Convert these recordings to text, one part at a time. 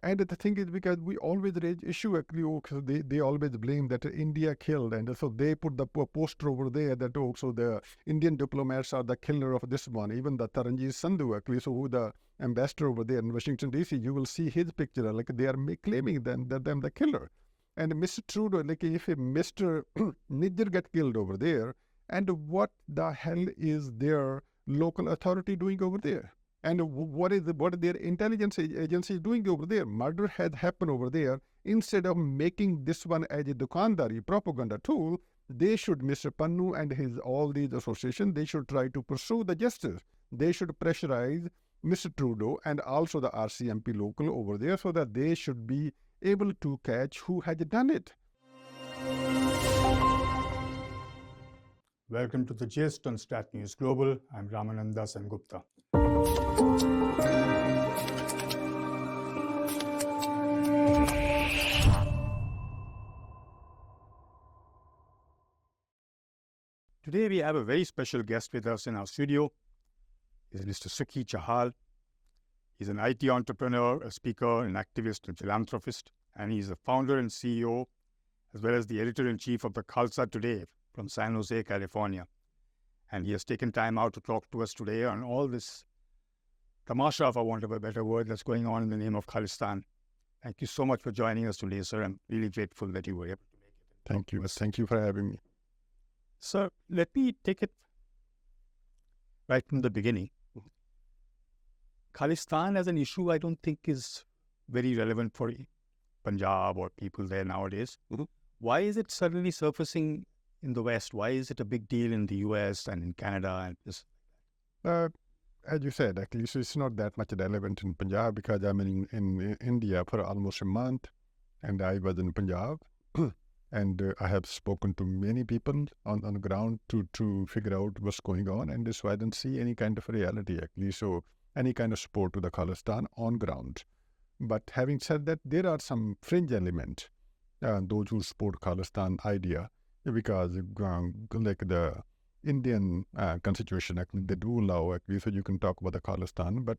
And the thing is, because we always raise issue, actually, so they always blame that India killed. And so they put the poster over there that, so the Indian diplomats are the killer of this one. Even the Taranjit Sandhu, actually, so who the ambassador over there in Washington, D.C., you will see his picture, like they are claiming them the killer. And Mr. Trudeau, like if Mr. Nijjar get killed over there, and what the hell is their local authority doing over there? And what are their intelligence agencies doing over there? Murder had happened over there. Instead of making this one as a dukandari propaganda tool, they should, Mr. Pannu and all these associations, they should try to pursue the justice. They should pressurize Mr. Trudeau and also the RCMP local over there so that they should be able to catch who had done it. Welcome to the gist on Stat News Global. I'm Ramananda Sengupta. Today we have a very special guest with us in our studio. Is Mr. Sukhi Chahal. He's an IT entrepreneur, a speaker, an activist, and philanthropist, and he's the founder and CEO, as well as the editor-in-chief of the Khalsa Today from San Jose, California. And he has taken time out to talk to us today on all this tamasha, for want of a better word, that's going on in the name of Khalistan. Thank you so much for joining us today, sir. I'm really grateful that you were able to make it. Thank you. Thank you for having me. Sir, let me take it right from the beginning. Khalistan as an issue, I don't think is very relevant for Punjab or people there nowadays. Why is it suddenly surfacing in the West? Why is it a big deal in the US and in Canada and this? As you said, actually, so it's not that much relevant in Punjab because I'm in India for almost a month, and I was in Punjab, and I have spoken to many people on the ground to figure out what's going on, and so I don't see any kind of reality actually, so any kind of support to the Khalistan on ground. But having said that, there are some fringe elements, those who support Khalistan idea, because like the Indian Constitution, actually, they do allow, actually, so you can talk about the Khalistan, but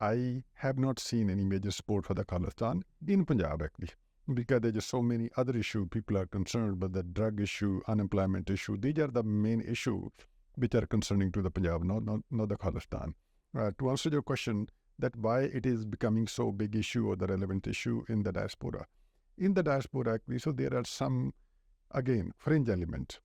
I have not seen any major support for the Khalistan in Punjab, actually, because there's just so many other issues people are concerned about, the drug issue, unemployment issue. These are the main issues which are concerning to the Punjab, not the Khalistan. To answer your question, that why it is becoming so big issue or the relevant issue in the diaspora. In the diaspora, actually, so there are some, again, fringe element.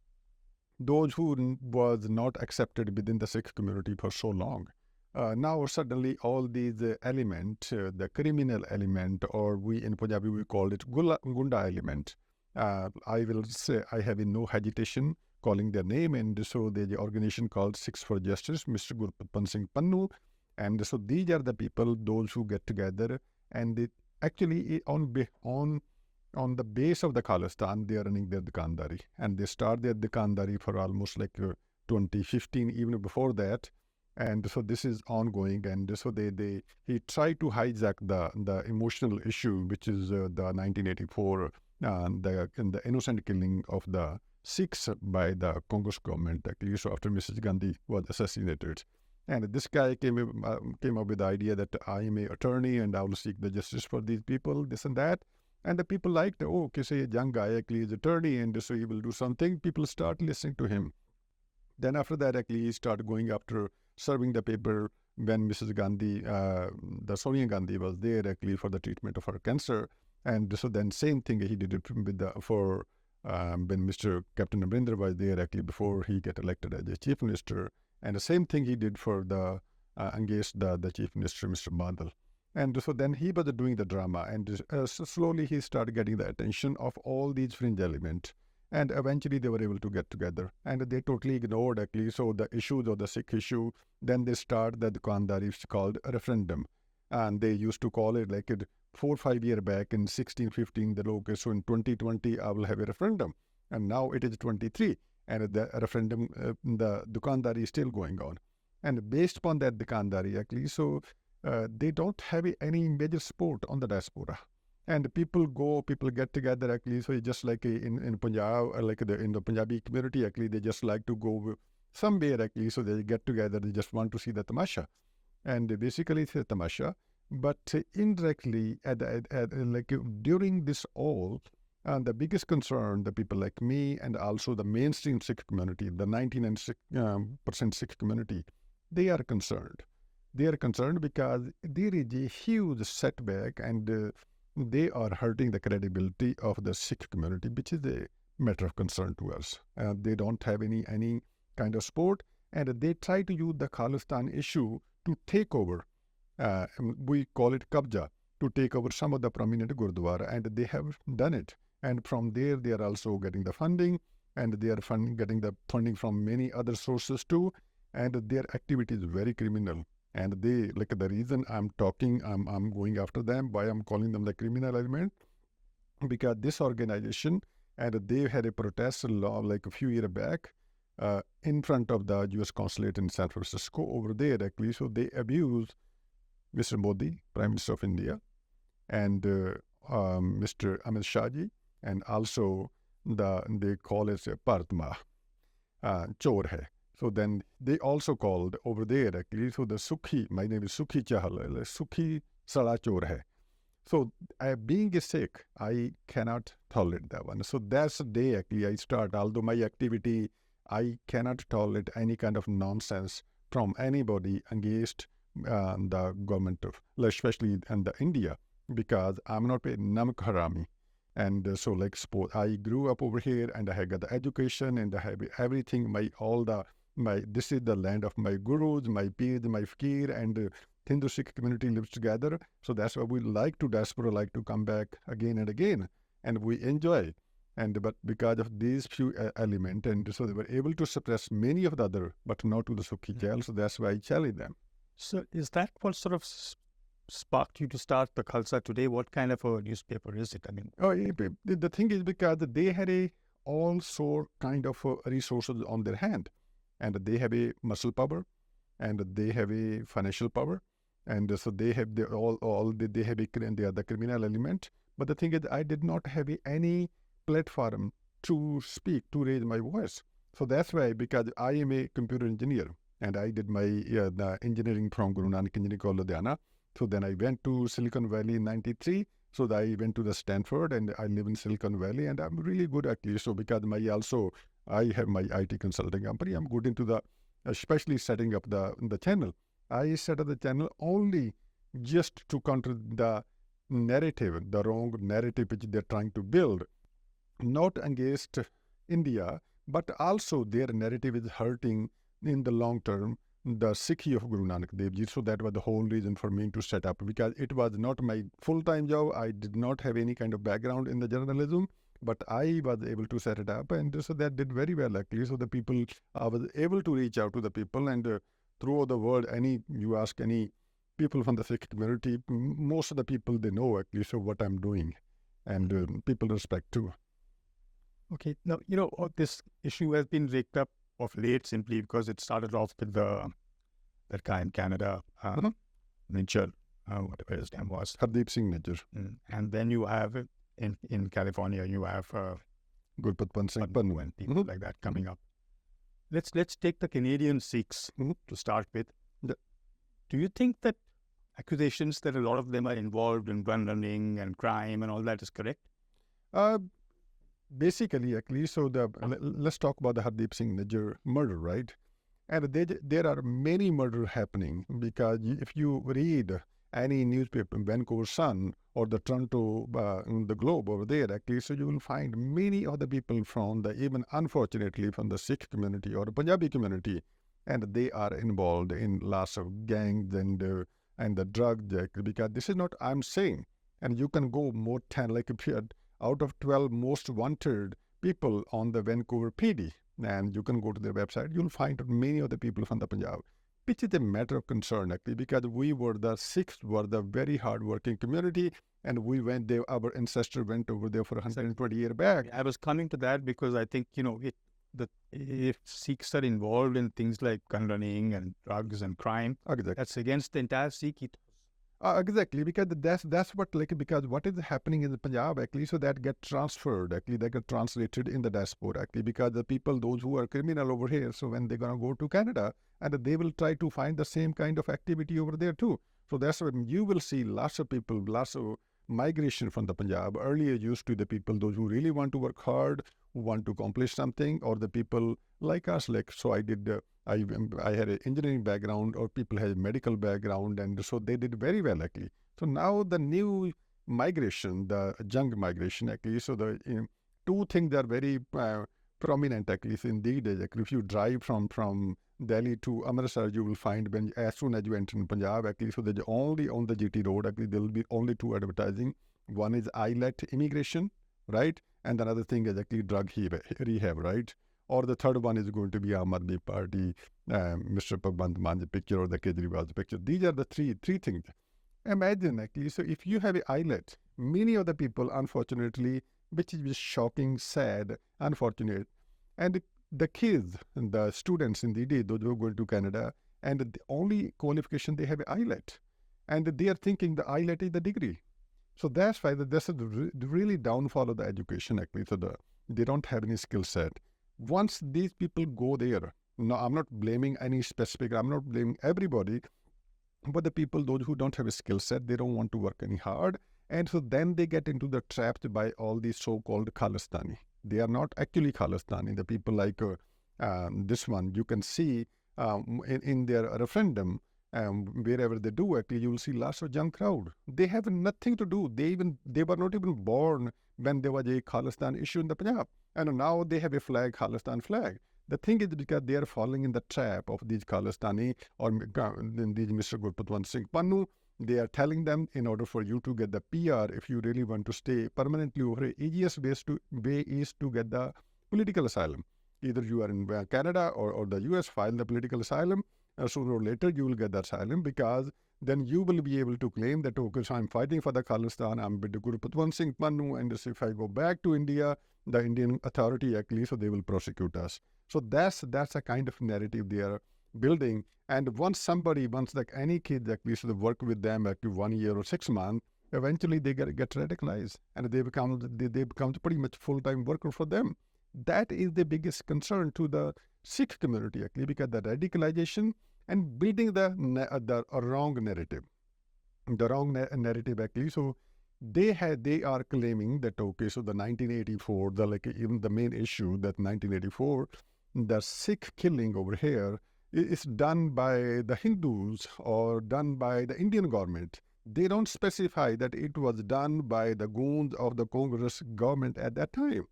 Those who was not accepted within the Sikh community for so long. Now suddenly all these elements, the criminal element, or we in Punjabi we call it gunda element. I will say I have no hesitation calling their name, and so there's an organization called Sikhs for Justice, Mr. Gurpatwant Singh Pannun, and so these are the people, those who get together, and it actually on the base of the Khalistan, they are running their dukandari, and they start their dukandari for almost like 2015, even before that, and so this is ongoing, and so he tried to hijack the emotional issue, which is the 1984 the innocent killing of the Sikhs by the Congress government, actually, so after Mrs. Gandhi was assassinated. And this guy came up with the idea that I am an attorney and I will seek the justice for these people, this and that. And the people liked, oh, okay, say a young guy actually is attorney and so he will do something. People start listening to him. Then after that, actually, he started going after serving the paper when Mrs. Gandhi, the Sonia Gandhi was there actually for the treatment of her cancer. And so then same thing he did it with when Mr. Captain Amrinder was there actually before he get elected as a chief minister. And the same thing he did for against the chief minister, Mr. Badal. And so then he was doing the drama, and slowly he started getting the attention of all these fringe elements. And eventually they were able to get together, and they totally ignored actually. So the issues of the Sikh issue, then they start the dukandari, which is called a referendum. And they used to call it like 4 or 5 years back in 1615, the okay, so in 2020 I will have a referendum. And now it is 23, and the referendum, the dukandari is still going on. And based upon that dukandari actually, so they don't have any major support on the diaspora. And people get together actually, so it's just like in Punjab, like in the Punjabi community actually, they just like to go somewhere actually, so they get together, they just want to see the tamasha. And basically it's a tamasha, But indirectly, during this all, the biggest concern, the people like me and also the mainstream Sikh community, the 99% Sikh community, they are concerned. They are concerned because there is a huge setback and they are hurting the credibility of the Sikh community, which is a matter of concern to us. They don't have any kind of support, and they try to use the Khalistan issue to take over. We call it kabja, to take over some of the prominent gurdwara, and they have done it. And from there, they are also getting the funding, and they are getting the funding from many other sources too. And their activity is very criminal. And they, like the reason I'm going after them, why I'm calling them the criminal element, because this organization, and they had a protest law like a few years back in front of the U.S. Consulate in San Francisco over there, actually. So they abused Mr. Modi, Prime Minister of India, and Mr. Amit Shah ji, and also they call it Partma, Chor hai. So then they also called over there actually. So the Sukhi, my name is Sukhi Chahal, Sukhi sala Chor hai. So being a Sikh, I cannot tolerate that one. So that's the day actually I start. Although my activity, I cannot tolerate any kind of nonsense from anybody against the government of, especially in the India, because I'm not a namak harami. And so like suppose I grew up over here and I got the education and I have everything, this is the land of my gurus, my peers, my fakir, and Hindu Sikh community lives together. So that's why we like to diaspora, like to come back again and again, and we enjoy. But because of these few elements, and so they were able to suppress many of the other, but not to the Sukhi Chahal. So that's why I challenge them. So is that what sort of sparked you to start the Khalsa today? What kind of a newspaper is it? I mean, the thing is because they had all sort kind of resources on their hand, and they have a muscle power, and they have a financial power, and so they have they have the criminal element. But the thing is, I did not have any platform to speak, to raise my voice. So that's why, because I am a computer engineer, and I did my the engineering from Guru Nanak Engineering College, Ludhiana. So then I went to Silicon Valley in '93. So I went to the Stanford, and I live in Silicon Valley, and I'm really good actually. So because I have my IT consulting company. I'm good into the, especially setting up the channel. I set up the channel only just to counter the narrative, the wrong narrative which they're trying to build, not against India, but also their narrative is hurting in the long term the Sikhi of Guru Nanak Dev Ji. So that was the whole reason for me to set up, because it was not my full-time job. I did not have any kind of background in the journalism, but I was able to set it up, and so that did very well actually. So the people, I was able to reach out to the people, and throughout the world, you ask any people from the Sikh community, most of the people, they know actually so what I'm doing, and people respect too. Okay, now, this issue has been raked up of late simply because it started off with that guy in Canada, Nijjar, whatever his name was. Hardeep Singh Nijjar. And then you have, in California, you have Gurpatwant Singh Pannun and people like that coming up. Let's take the Canadian Sikhs to start with. Do you think that accusations that a lot of them are involved in gun running and crime and all that is correct? Basically, actually, so let's talk about the Hardeep Singh Nijjar murder, right? And there are many murders happening, because if you read any newspaper, Vancouver Sun or the Toronto, the Globe over there, actually, so you will find many other people from even unfortunately from the Sikh community or the Punjabi community, and they are involved in lots of gangs and the drugs, because this is not I'm saying, and you can go more 10, like if you had out of 12 most wanted people on the Vancouver PD, and you can go to their website, you'll find many of the people from the Punjab, which is a matter of concern actually, because the Sikhs were the very hard-working community, and we went there, our ancestors went over there for 120 years back. I was coming to that because I think, if Sikhs are involved in things like gun running and drugs and crime, that's against the entire Sikh ethos. Exactly, because that's what, because what is happening in the Punjab actually, so that get transferred actually, they get translated in the diaspora actually, because the people, those who are criminal over here, so when they're gonna go to Canada, and they will try to find the same kind of activity over there too. So that's when you will see lots of people, lots of migration from the Punjab. Earlier used to the people, those who really want to work hard, who want to accomplish something, or the people like us, like, so I did, I had an engineering background, or people had a medical background, and so they did very well, actually. So now the new migration, the young migration, actually, so the two things are very prominent, actually, so indeed, actually, if you drive from Delhi to Amritsar, you will find when as soon as you enter in Punjab, actually, so there's only on the GT road, actually, there will be only two advertising. One is ILET immigration, right? And another thing is actually drug rehab, right? Or the third one is going to be Aam Aadmi Party, Mr. Bhagwant Man's picture, or the Kejriwal's picture. These are the three things. Imagine, actually, so if you have an ILET, many of the people, unfortunately, which is shocking, sad, unfortunate, and the kids, and the students, indeed, those who are going to Canada, and the only qualification they have is ILET. And they are thinking the ILET is the degree. So that's why this is the really downfall of the education, actually. So they don't have any skill set. Once these people go there, no, I'm not blaming any specific, I'm not blaming everybody, but the people, those who don't have a skill set, they don't want to work any hard. And so then they get into the trapped by all these so-called Khalistani. They are not actually Khalistani. The people like this one, you can see in their referendum, wherever they do, actually, you will see lots of young crowd. They have nothing to do. They were not even born when there was a Khalistan issue in the Punjab. And now they have a flag, Khalistan flag. The thing is because they are falling in the trap of these Khalistani or these Mr. Gurpatwant Singh Pannun. They are telling them, in order for you to get the PR, if you really want to stay permanently over, the easiest way is to get the political asylum. Either you are in Canada or the US, file the political asylum. Sooner or later, you will get the asylum, because then you will be able to claim that, okay, so I'm fighting for the Khalistan, I'm with the Gurpatwant Singh Pannun, and if I go back to India, the Indian authority, actually, so they will prosecute us. So that's a kind of narrative they are building. And once like any kid, actually, so they work with them like 1 year or 6 months, eventually they get radicalized, and they become pretty much full-time worker for them. That is the biggest concern to the Sikh community, actually, because the radicalization and building the wrong narrative. The wrong narrative, actually. So they are claiming that, okay, so the 1984, even the main issue, that 1984, the Sikh killing over here is done by the Hindus or done by the Indian government. They don't specify that it was done by the goons of the Congress government at that time.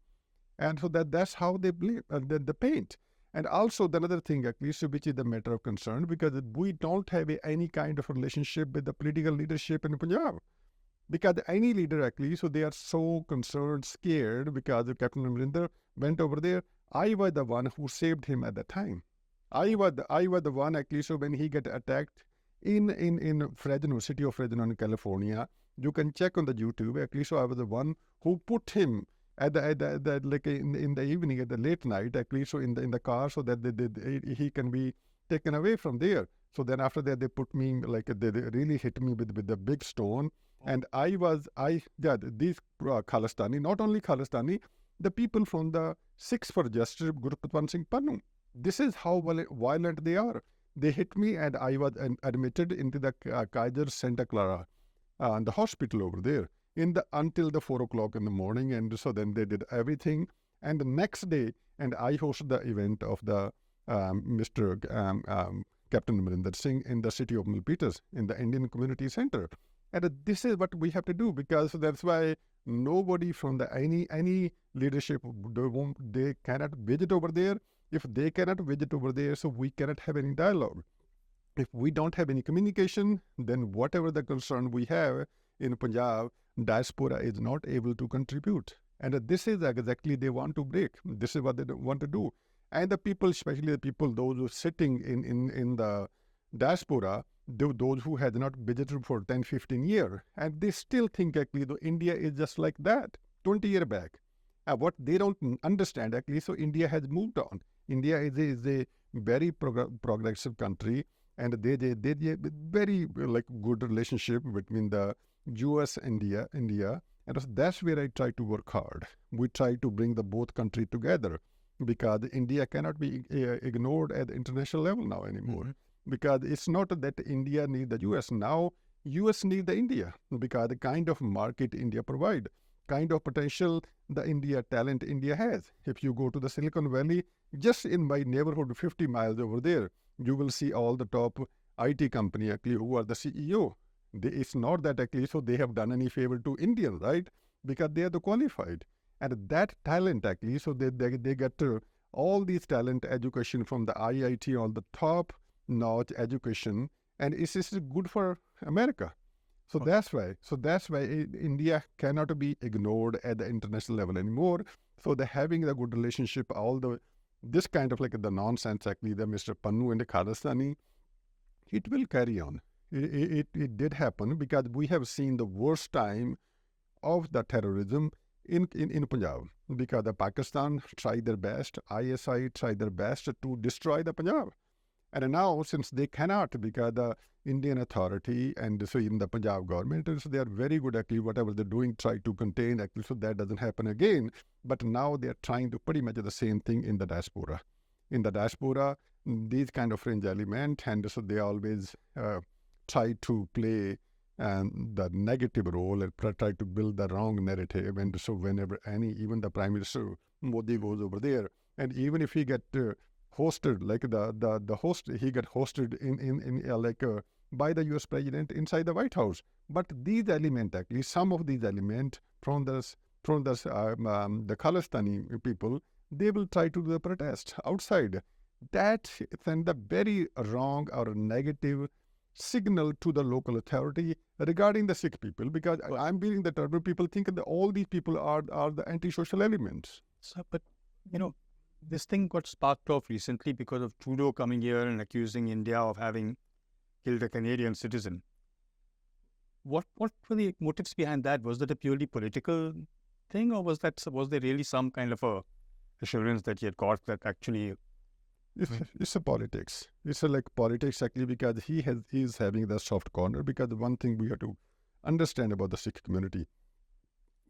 And so that's how they believe, the paint. And also the another thing, at least, which is the matter of concern, because we don't have any kind of relationship with the political leadership in Punjab. Because any leader, actually, so they are so concerned, scared, because Captain Amrinder went over there. I was the one who saved him at the time. I was the one, actually, so when he got attacked in Fresno, city of Fresno in California, you can check on the YouTube, actually, so I was the one who put him at the like in the evening, at the late night, actually, so in the car, so that he can be taken away from there. So then after that, they put me, like, they really hit me with the big stone. And these Khalistani, not only Khalistani, the people from the Sikhs for Justice, Gurpatwant Singh Pannun. This is how violent they are. They hit me, and I was admitted into the Kaiser Santa Clara, the hospital over there, until the 4 o'clock in the morning. And so then they did everything. And the next day, and I hosted the event of the Mr. Captain Amrinder Singh in the city of Milpitas, in the Indian Community Center. And this is what we have to do, because that's why nobody from the any leadership, they cannot visit over there. If they cannot visit over there, so we cannot have any dialogue. If we don't have any communication, then whatever the concern we have in Punjab, diaspora is not able to contribute. And this is exactly they want to break. This is what they want to do. And the people, especially the people, those who are sitting in the diaspora, those who had not visited for 10, 15 years, and they still think, actually, though India is just like that 20 years back. What they don't understand, actually, so India has moved on. India is a very progressive country, and they very like good relationship between the US and India. And that's where I try to work hard. We try to bring the both countries together, because India cannot be ignored at the international level now anymore. Mm-hmm. Because it's not that India needs the US. Now US need the India because the kind of market India provide, kind of potential the India talent India has. If you go to the Silicon Valley, just in my neighborhood, 50 miles over there, you will see all the top IT company actually who are the CEO. It's not that actually so they have done any favor to Indians, right? Because they are the qualified. And that talent actually, so they get all these talent education from the IIT, all the top notch education, and it's just good for America. So that's why. India cannot be ignored at the international level anymore. So they're having a good relationship, this kind of like the nonsense actually, the Mr. Pannu and the Khalistani, it will carry on. It did happen because we have seen the worst time of the terrorism in Punjab, because the Pakistan tried their best, ISI tried their best to destroy the Punjab. And now, since they cannot, because the Indian authority and so even the Punjab government, so they are very good actually, whatever they're doing, try to contain actually, so that doesn't happen again. But now they're trying to pretty much the same thing in the diaspora. In the diaspora, these kind of fringe element, and so they always try to play the negative role and try to build the wrong narrative. And so whenever even the Prime Minister Modi goes over there, and even if he get hosted, like the host, he got hosted in by the US president inside the White House. But these elements, actually, some of these elements from the Khalistani people, they will try to do the protest outside. That send a very wrong or negative signal to the local authority regarding the Sikh people, because I'm being the term, people think that all these people are the anti-social elements. So, but, this thing got sparked off recently because of Trudeau coming here and accusing India of having killed a Canadian citizen. What were the motives behind that? Was that a purely political thing, or was there really some kind of a assurance that he had got that actually... It's a politics. It's like politics actually, because he is having the soft corner. Because the one thing we have to understand about the Sikh community,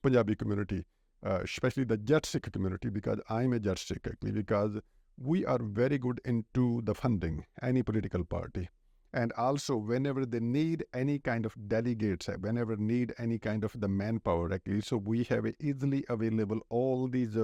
Punjabi community, especially the Jat Sikh community, because I'm a Jat Sikh actually, because we are very good into the funding any political party. And also whenever they need any kind of delegates, whenever need any kind of the manpower actually, so we have easily available all these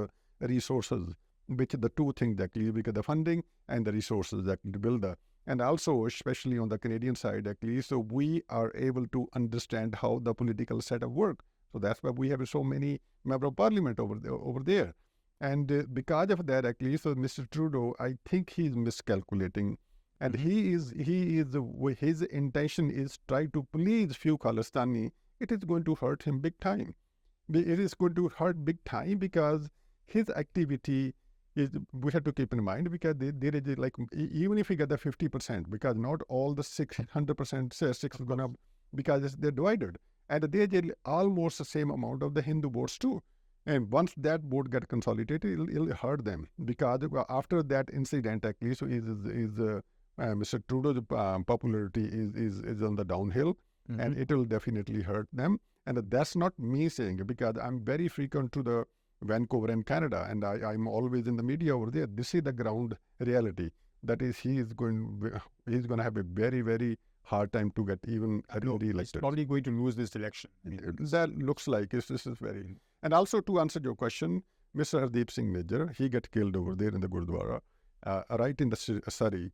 resources, which are the two things actually, because the funding and the resources actually to build and also especially on the Canadian side actually, so we are able to understand how the political setup work. So that's why we have so many member of parliament over there. And because of that actually, so Mr. Trudeau, I think he's miscalculating, and his intention is try to please few Khalistani. It is going to hurt him big time. It is going to hurt big time because his activity we have to keep in mind, because there is like, even if we get the 50%, because not all the 100% Sikhs is going to, because they're divided. And there's almost the same amount of the Hindu votes too. And once that vote get consolidated, it'll hurt them. Because after that incident, actually, so Mr. Trudeau's popularity is on the downhill, and it will definitely hurt them. And that's not me saying it, because I'm very frequent to the Vancouver and Canada, and I'm always in the media over there. This is the ground reality. That is, he's going to have a very, very hard time to get even re-elected. He's probably going to lose this election. That looks like this is very... And also to answer your question, Mr. Hardeep Singh Nijjar, he got killed over there in the Gurdwara, right in the Surrey.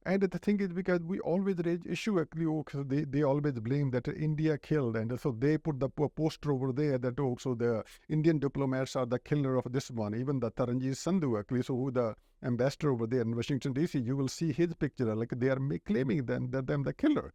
And the thing is, because we always raise issue, actually, they always blame that India killed, and so they put the poster over there that so the Indian diplomats are the killer of this one. Even the Taranjit Sandhu, actually, so who the ambassador over there in Washington DC, you will see his picture, like they are claiming them the killer.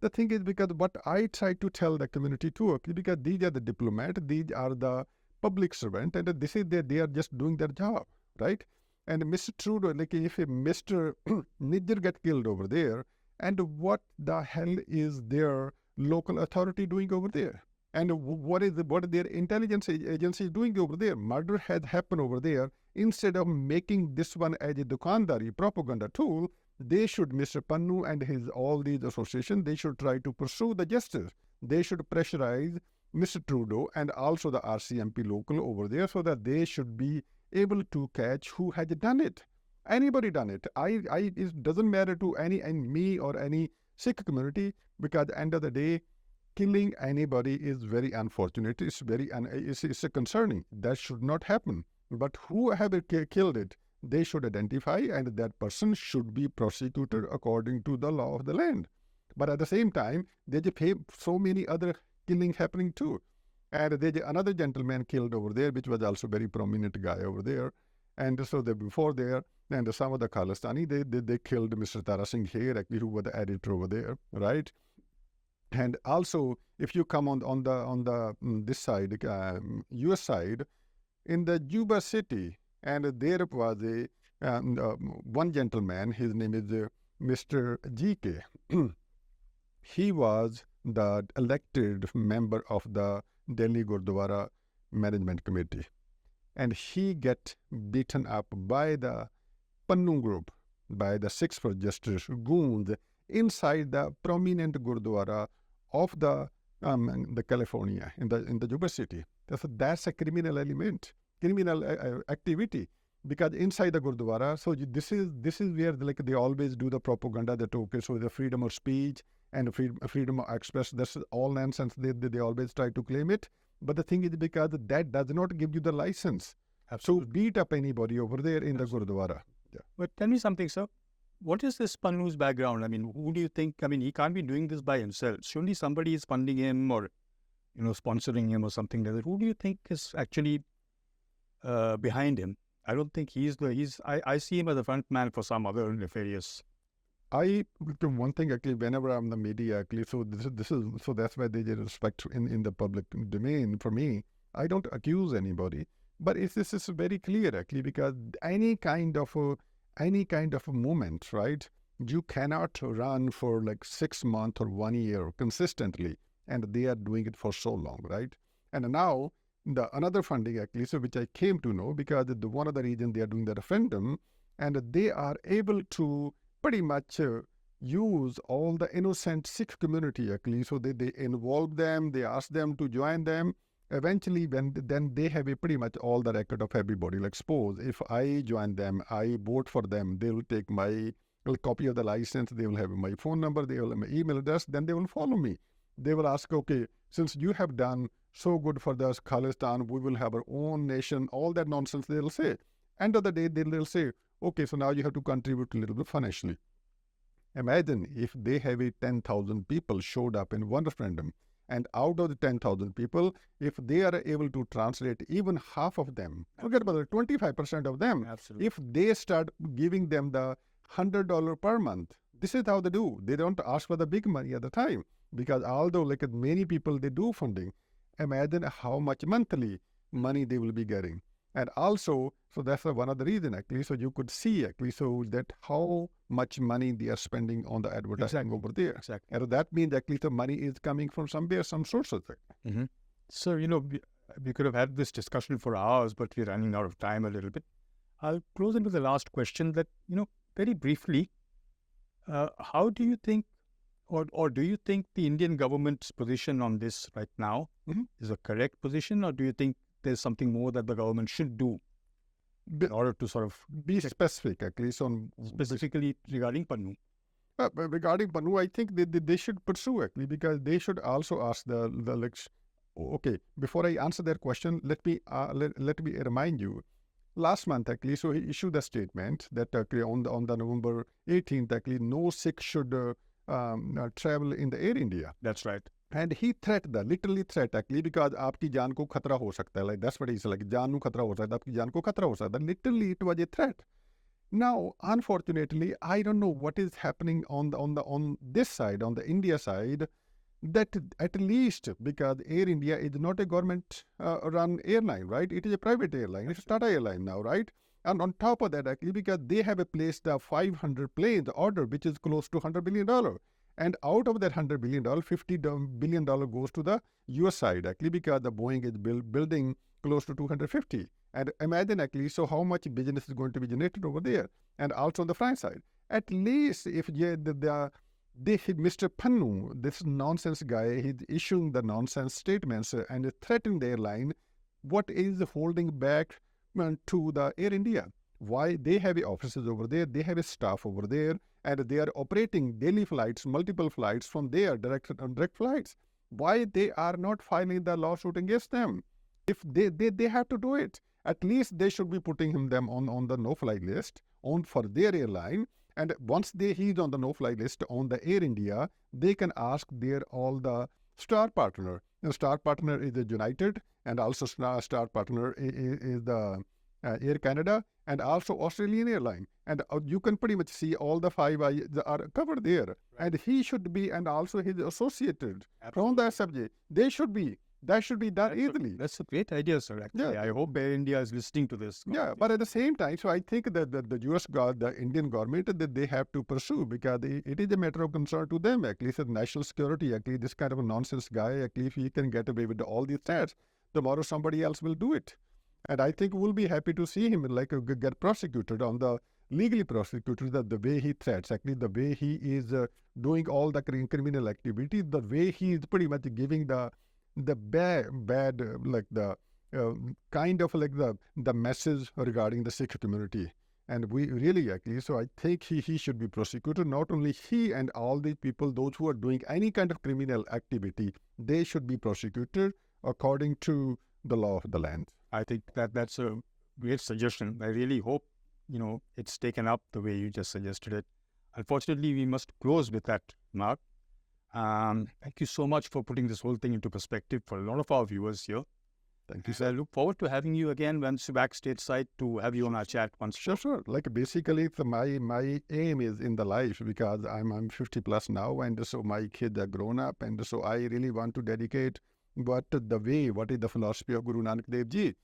The thing is, because what I try to tell the community too, actually, because these are the diplomats, these are the public servant, and this is they are just doing their job, right? And Mr. Trudeau, like if Mr. Nijjar get killed over there, and what the hell is their local authority doing over there? And what are their intelligence agencies doing over there? Murder has happened over there. Instead of making this one as a dukandari propaganda tool, they should, Mr. Pannu and all these associations, they should try to pursue the justice. They should pressurize Mr. Trudeau and also the RCMP local over there, so that they should be able to catch who has done it. Anybody done it. It doesn't matter to me or any Sikh community, because at the end of the day, killing anybody is very unfortunate. It's it's a concerning. That should not happen. But whoever killed it, they should identify, and that person should be prosecuted according to the law of the land. But at the same time, there's so many other killings happening too. And there's another gentleman killed over there, which was also very prominent guy over there. And so before there, and some of the Khalistani, they killed Mr. Tara Singh here, actually, who was the editor over there, right? And also, if you come on the this side, U.S. side, in the Juba city, and there was one gentleman. His name is Mr. G.K. He was the elected member of the Delhi Gurdwara Management Committee, and he get beaten up by the Pannun group, by the Sikhs for Justice goons inside the prominent Gurdwara of the California in the Juba city. That's a criminal element, criminal activity. Because inside the Gurdwara, so this is where they always do the propaganda that okay, so the freedom of speech and freedom of express, that's all nonsense. They always try to claim it. But the thing is, because that does not give you the license to beat up anybody over there in the Gurdwara. Yeah. But tell me something, sir. What is this Pannu's background? I mean, who do you think? I mean, he can't be doing this by himself. Surely somebody is funding him or, sponsoring him or something like that. Who do you think is actually behind him? I don't think I see him as a front man for some other nefarious. One thing actually, whenever I'm in the media, actually, so that's why they get respect in the public domain. For me, I don't accuse anybody, but this is very clear actually, because any kind of a movement, right? You cannot run for like 6 months or 1 year consistently, and they are doing it for so long, right? And now another funding actually, so which I came to know because one of the reasons they are doing the referendum, and they are able to pretty much use all the innocent Sikh community actually. So they involve them, they ask them to join them. Eventually, then they have pretty much all the record of everybody. Like suppose if I join them, I vote for them, they will take my copy of the license, they will have my phone number, they will have my email address, then they will follow me. They will ask, okay, since you have done so good for us, Khalistan, we will have our own nation, all that nonsense they will say. End of the day, they'll say, okay, so now you have to contribute a little bit financially. Imagine if they have 10,000 people showed up in one referendum, and out of the 10,000 people, if they are able to translate even half of them, forget about it, 25% of them, absolutely, if they start giving them the $100 per month, this is how they do. They don't ask for the big money at the time, because although like many people, they do funding, imagine how much monthly money they will be getting. And also, so that's one of the reasons actually, so you could see actually, so that how much money they are spending on the advertising over there. Exactly. And that means actually the money is coming from somewhere, some sources. Mm-hmm. So, we could have had this discussion for hours, but we're running out of time a little bit. I'll close into the last question that, very briefly, how do you think, or do you think the Indian government's position on this right now is a correct position, or do you think there's something more that the government should do in order to sort of be specific, at least on specifically regarding Pannu? Regarding Pannu, I think they should pursue actually, because they should also ask okay, before I answer their question, let me remind you. Last month actually, so he issued a statement that on the November 18th actually, no Sikh should travel in the Air India. That's right. And he literally threat actually, because आपकी जान को खतरा हो सकता है. Like that's what he's like. जान को खतरा हो सकता है, आपकी जान को खतरा हो सकता है. Literally, it was a threat. Now, unfortunately, I don't know what is happening on this side, on the India side, that at least because Air India is not a government run airline, right? It is a private airline. It's Tata Airline now, right? And on top of that, actually, because they have placed the 500 planes order, which is close to $100 billion. And out of that $100 billion, $50 billion goes to the US side, actually, because the Boeing is building close to 250. And imagine, actually, so how much business is going to be generated over there. And also on the France side. At least if Mr. Pannu, this nonsense guy, he's issuing the nonsense statements and threatening the airline, what is holding back to the Air India? Why? They have offices over there, they have a staff over there, and they are operating daily flights, multiple flights from there, direct flights. Why they are not filing the lawsuit against them? If they have to do it, at least they should be putting them on the no-fly list for their airline. And once he's on the no-fly list on the Air India, they can ask all the star partner. The star partner is the United, and also star partner is the Air Canada, and also Australian Airline. And you can pretty much see all the five are covered there. Right. And he should be, and also his associated from the subject. They should be. That should be done easily. That's a great idea, sir. Actually, I hope Air India is listening to this. Yeah, but at the same time, so I think that the the Indian government, that they have to pursue, because it is a matter of concern to them. At least national security, at least this kind of a nonsense guy, at least he can get away with all these threats. Tomorrow somebody else will do it. And I think we'll be happy to see him get prosecuted, on the legally prosecuted, that the way he threats, actually the way he is doing all the criminal activity, the way he is pretty much giving the bad like the kind of like the message regarding the Sikh community. And we really actually, so I think he should be prosecuted. Not only he, and all these people, those who are doing any kind of criminal activity, they should be prosecuted according to the law of the land. I think that's a great suggestion. I really hope, it's taken up the way you just suggested it. Unfortunately, we must close with that, Mark. Thank you so much for putting this whole thing into perspective for a lot of our viewers here. Thank you, sir. I look forward to having you again once you're back stateside to have you on our chat once. Sure. Like basically, my aim is in the life, because I'm 50 plus now, and so my kids are grown up, and so I really want to dedicate what is the philosophy of Guru Nanak Dev Ji,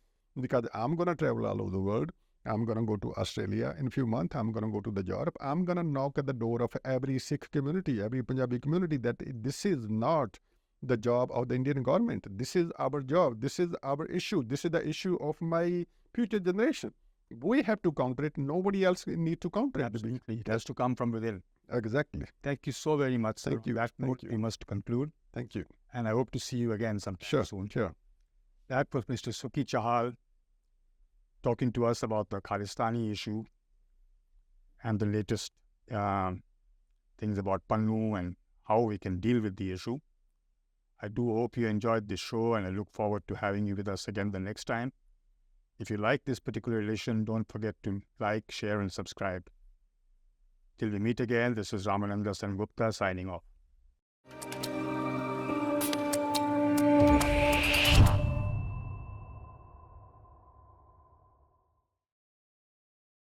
because I'm going to travel all over the world. I'm going to go to Australia in a few months. I'm going to go to the Europe. I'm going to knock at the door of every Sikh community, every Punjabi community, that this is not the job of the Indian government. This is our job. This is our issue. This is the issue of my future generation. We have to counter it. Nobody else needs to counter it. Absolutely. It has to come from within. Exactly. Thank you so very much, sir. Thank you. We must conclude. Thank you. And I hope to see you again sometime soon. Sure. That was Mr. Sukhi Chahal talking to us about the Khalistani issue and the latest things about Pannu and how we can deal with the issue. I do hope you enjoyed this show, and I look forward to having you with us again the next time. If you like this particular edition, don't forget to like, share, and subscribe. Till we meet again, this is Ramananda Sengupta signing off.